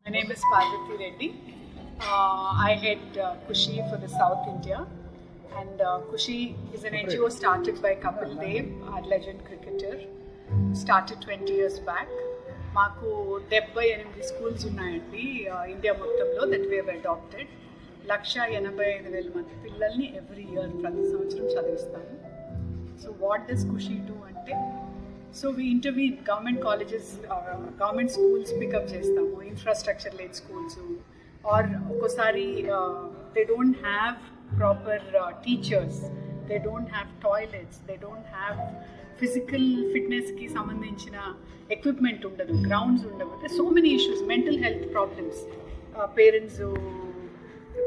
My name is Parvati Reddy. I head Kushi for the South India, and Kushi is an NGO started by Kapil Dev, our legend cricketer. Started 20 years back. మాకు 78 schools ఉన్నాయండి India మొత్తంలో that we have adapted. 185,000 మంది పిల్లల్ని every year ప్రతి సంవత్సరం చదివిస్తాము. So what does Khushi do అంటే, so we intervene government colleges, government schools pickup చేస్తాము, ఇన్ఫ్రాస్ట్రక్చర్ లేని స్కూల్స్, ఆర్ ఒక్కోసారి they don't have proper teachers, they don't have toilets, they don't have physical ఫిట్నెస్కి సంబంధించిన ఎక్విప్మెంట్ ఉండదు, గ్రౌండ్స్ ఉండవు. So many issues, mental health problems, parents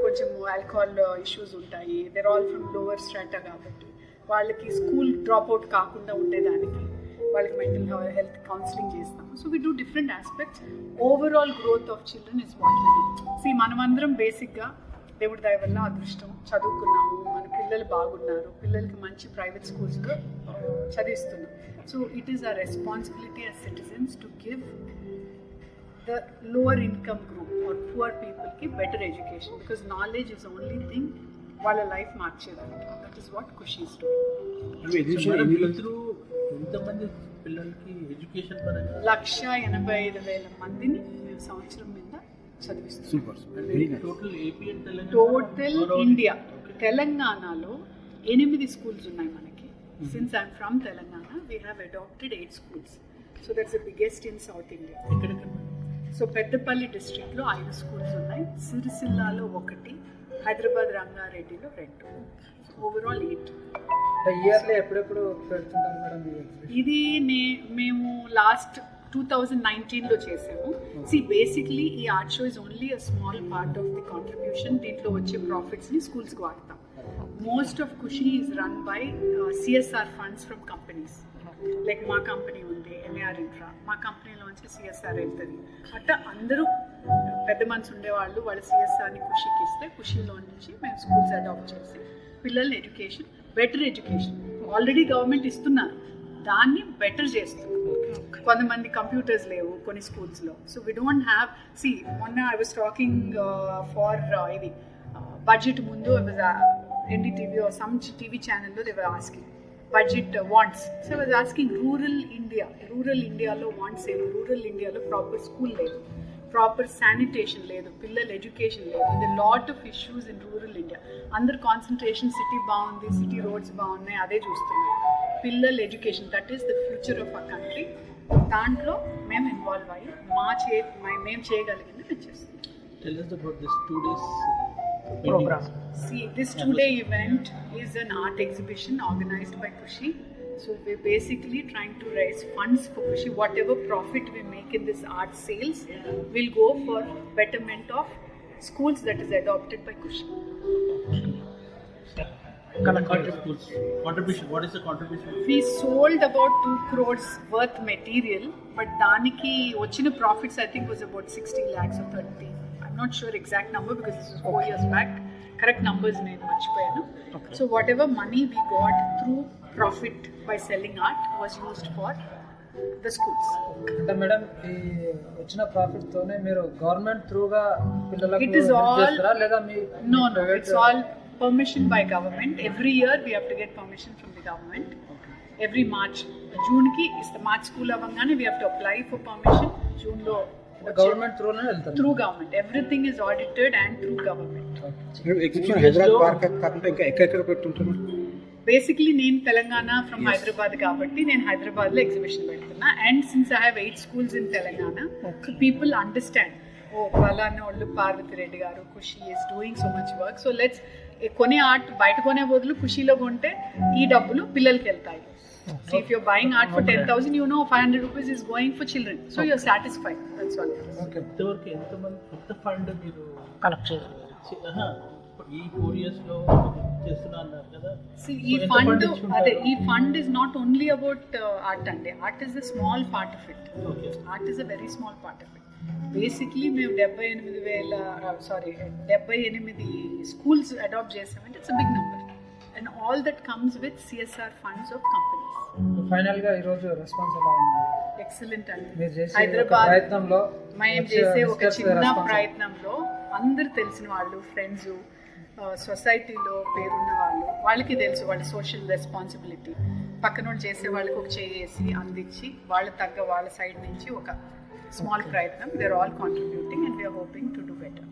కొంచెం alcohol issues ఉంటాయి, there all from lower strata కాబట్టి వాళ్ళకి school dropout కాకుండా ఉండేదానికి వాళ్ళకి మెంటల్ హెల్త్ కౌన్సిలింగ్ చేస్తాము. So we do different aspects. Overall growth of children is what we do. See మనమందరం బేసిక్గా దేవుడి దయ వల్ల అదృష్టం చదువుకున్నాము, మన పిల్లలు బాగున్నారు, పిల్లలకి మంచి ప్రైవేట్ స్కూల్స్లో చదివిస్తున్నాం. So it is our responsibility as citizens to give the lower income group or poor people ki better education, because knowledge is the only thing వాళ్ళ లైఫ్ మార్చేదానికి. That is what Khushi is doing. ఎంతమంది పిల్లలకి education పరంగా 185,000 మందిని మేము సంవత్సరం మీద చదివిస్తాం. Total India. తెలంగాణలో 8 స్కూల్స్ ఉన్నాయి మనకి. Since I'm from Telangana, we have adopted 8 schools. So that's the biggest in south India. So Peddapalli డిస్ట్రిక్ట్లో 5 స్కూల్స్ ఉన్నాయి, సిరిసిల్లాలో 1, హైదరాబాద్ రంగారెడ్డిలో 2, ఓవరాల్ 8. ఇయర్లీ ఎప్పుడెప్పుడు పెడుతుంటారు మేడం ఇది? మేము లాస్ట్ 2019లో చేసాము. సి బేసిక్లీ ఈ art show is only a small part of the contribution. దీంట్లో వచ్చే ప్రాఫిట్స్ని స్కూల్స్కి వాడతాం. Most of Khushi is run by CSR funds from companies. Like మా కంపెనీ ఉంది ఎంఏఆర్ ఇన్ఫ్రా, మా కంపెనీలోంచి సిఎస్ఆర్ వెళ్తుంది. అట్లా అందరూ పెద్ద మనసు ఉండేవాళ్ళు వాళ్ళ సిఎస్ఆర్ని కుషీకి ఇస్తే, కుషీలో నుంచి మేము స్కూల్స్ అడాప్ట్ చేసి పిల్లల education, better education already government ఇస్తున్నారు, దాన్ని బెటర్ చేస్తున్నాం. కొంతమంది కంప్యూటర్స్ లేవు కొన్ని స్కూల్స్లో. So we don't have. See మొన్న ఐ వాజ్ టాకింగ్ ఫార్ ఇది బడ్జెట్ ముందు ఎన్డీటీవీ ఆర్ సమ్ టీవీ ఛానల్లో they were asking budget wants. So I was asking rural Indiaలో wants ఏమి? రూరల్ ఇండియాలో ప్రాపర్ స్కూల్ లేదు, ప్రాపర్ శానిటేషన్ లేదు, పిల్లల ఎడ్యుకేషన్ లేదు. The lot of issues in rural India. అందరు కాన్సన్ట్రేషన్ సిటీ బాగుంది, సిటీ రోడ్స్ బాగున్నాయి, అదే చూస్తున్నారు. పిల్లల education, that is the future of our country. దాంట్లో మేము ఇన్వాల్వ్ అయ్యి మేము చేయగలిగింది మేము చేస్తున్నాం. Tell us about this 2 days program. See, this 2-day event is an art exhibition organized by Kushi. So we're basically trying to raise funds for Kushi. Whatever profit we make in this art sales will go for betterment of schools that is adopted by Kushi. Contribution. What is the contribution? We sold about 2 crores worth material, but daniki ochina profits I think was about 60 lakhs or 30. I'm not sure exact number because this was 4 years back. Correct numbers nenu marchipayanu. So whatever money we got through profit by selling art was used for the schools. అంటే madam ఈ వచ్చిన profit తోనే మీరు government త్రూగా పిల్లలకు It is all చేస్తారా లేదా మీ no, it's all permission by government. Every year we have to get permission from the government. Every March, June ki is the March school avangane we have to apply for permission. June lo government త్రూనే వెళ్తారు. through government. Everything is audited and through government. Exhibition Hyderabad కాకుండా ఇంకా ఎక్కడ పెట్టుంటారు? Basically నేను Telangana from Hyderabad కాబట్టి నేను హైదరాబాద్లో exhibition పెడుతున్నా. And since I have 8 schools in Telangana, people understand, oh ఫలానా వాళ్ళు పార్వతి రెడ్డి గారు, Khushi is doing so much work. So let's కొనే ఆర్ట్ బయట కొనే బదులు కుషీలో కొంటే ఈ డబ్బులు పిల్లలకి వెళ్తాయి. So if you're buying art for 10,000, you know 500 rupees is going for children. So you're satisfied. That's all. Okay. ఇంతవరకు ఎంత ఫండ్ మీరు కలెక్ట్ చేయాలి. ఈ 4 years లో చేస్తున్నారు కదా? See, ఈ fund is not only about art and art is a small part of it. Okay. Art is a very small part of it. Basically మేము 78 schools adopt చేసామంటే it's a big number. And all that comes with CSR funds of companies. Final గా ఈ రోజు response ఎలా ఉంది? Excellent అండి. మీరు చేసే ఒక హైదరాబాద్ ప్రయత్నంలో మేము వచ్చే చేసే ఒక visitors చిన్న response. ప్రయత్నంలో అందరు తెలిసిన వాళ్ళు, ఫ్రెండ్స్, సొసైటీలో పేరున్న వాళ్ళు, వాళ్ళకి తెలుసు వాళ్ళ సోషల్ రెస్పాన్సిబిలిటీ. పక్కన వాళ్ళు చేసే వాళ్ళకి ఒక చేసి అందించి వాళ్ళ తగ్గ వాళ్ళ సైడ్ నుంచి ఒక స్మాల్ ప్రయత్నం. They are all contributing and we're hoping to do better.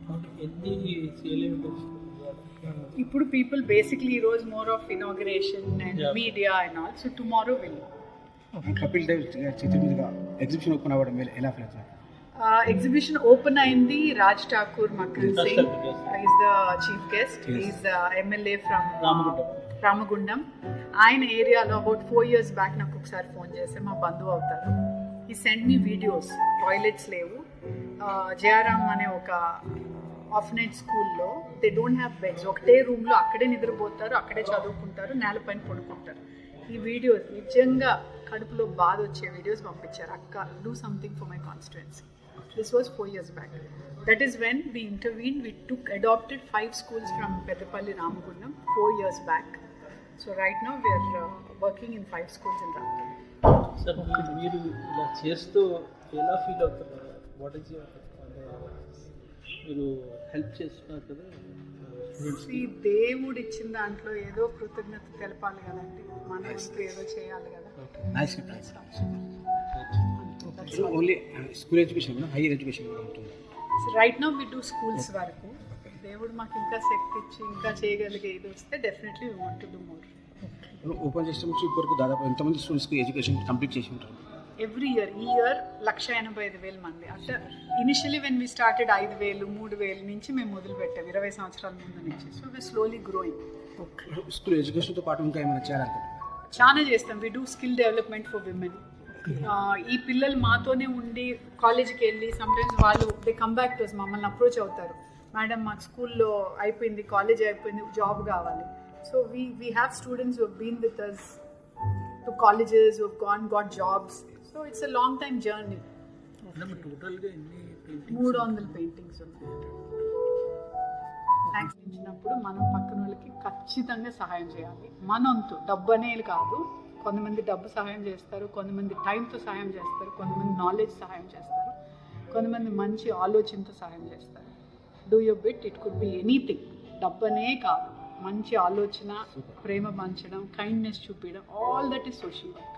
ఎన్ని CLA ఇప్పుడు పీపుల్ బేసిక్లీ ఈ రోజు more of inauguration and media and all. So tomorrow will Kapil Dev చేతుల మీదుగా ఎగ్జిబిషన్ ఓపెన్ అవ్వడం ఎలా ఫీల్ అవుతున్నారు? ఎగ్జిబిషన్ ఓపెన్ అయింది. Raj Thakur Makkan Singh is the chief guest. Is the MLA from Ramagundam. ఆయన ఏరియాలో అబౌట్ 4 years బ్యాక్ నాకు ఒకసారి ఫోన్ చేస్తే, మా బంధువు అవుతారు, ఈ సెండ్ మీ వీడియోస్. టాయిలెట్స్ లేవు. జయారామ్ అనే ఒక ఆఫ్నైట్ స్కూల్లో దే డోంట్ హ్యావ్ బెడ్స్. ఒకటే రూమ్లో అక్కడే నిద్రపోతారు, అక్కడే చదువుకుంటారు, నేలపైన పడుకుంటారు. ఈ వీడియోస్ నిజంగా కడుపులో బాధ వచ్చే వీడియోస్ పంపించారు. అక్క, do something for my constituency. This was 4 years back. That is when we intervened. We adopted 5 schools from Peddapalli Ramagundam 4 years back. So right now we are working in 5 schools in Ramagundam. Sir మీరు ఇలా చేస్తూ ఎలా feel అవుతున్నారు? What is your మీరు help చేస్తున్నారు కదా ఈ దేవుడు ఇచ్చిన దాంట్లో ఏదో కృతజ్ఞత తెలపాలి కదండి. మనం ఏదో చేయాలి కదా. Nice. Only school education higher education కూడా ఉంటుంది. Right now we do schools వరకు. దేవుడు మాకు ఇంకా శక్తి ఇచ్చి ఇంకా చేయగలిగే ఇది వస్తే definitely we want to do more. Open చేసిన ఇప్పటివరకు దాదాపు ఎంతమంది స్టూడెంట్స్కి ఎడ్యుకేషన్ కంప్లీట్ చేసి ఉంటారు? ఎవ్రీ ఇయర్, ఈ ఇయర్ 185,000 మంది. అంటే ఇనిషియలీ వెన్ వీ స్టార్టెడ్ 5,000, 3,000 నుంచి మేము మొదలు పెట్టాం 20 సంవత్సరాల ముందు నుంచి. So we slowly growing. School ఎడ్యుకేషన్తో పాటు ఇంకా ఏమైనా చేయాలనుకుంటున్నారు? చాలా చేస్తాం. We do skill development for women. ఈ పిల్లలు మాతోనే ఉండి కాలేజీకి వెళ్ళి సమ్టైమ్స్ వాళ్ళు they come back to us, మమ్మల్ని అప్రోచ్ అవుతారు. మేడం మాకు స్కూల్లో అయిపోయింది, కాలేజ్ అయిపోయింది, జాబ్ కావాలి. So we have students who have been with us to colleges, who have got jobs. So it's a long time journey. టోటల్గా ఎన్ని 300 పెయింటింగ్స్ ఉన్నాయి. థ్యాంక్స్ ఇచ్చినప్పుడు మనం పక్కన వాళ్ళకి ఖచ్చితంగా సహాయం చేయాలి. మనంతు డబ్బు అనేది కాదు. కొంతమంది డబ్బు సహాయం చేస్తారు, కొంతమంది టైంతో సహాయం చేస్తారు, కొంతమంది నాలెడ్జ్ సహాయం చేస్తారు, కొంతమంది మంచి ఆలోచనతో సహాయం చేస్తారు. Do your bit. It could be anything. డబ్బు అనే కాదు, మంచి ఆలోచన, ప్రేమ పంచడం, కైండ్నెస్ చూపించడం, all that is social work.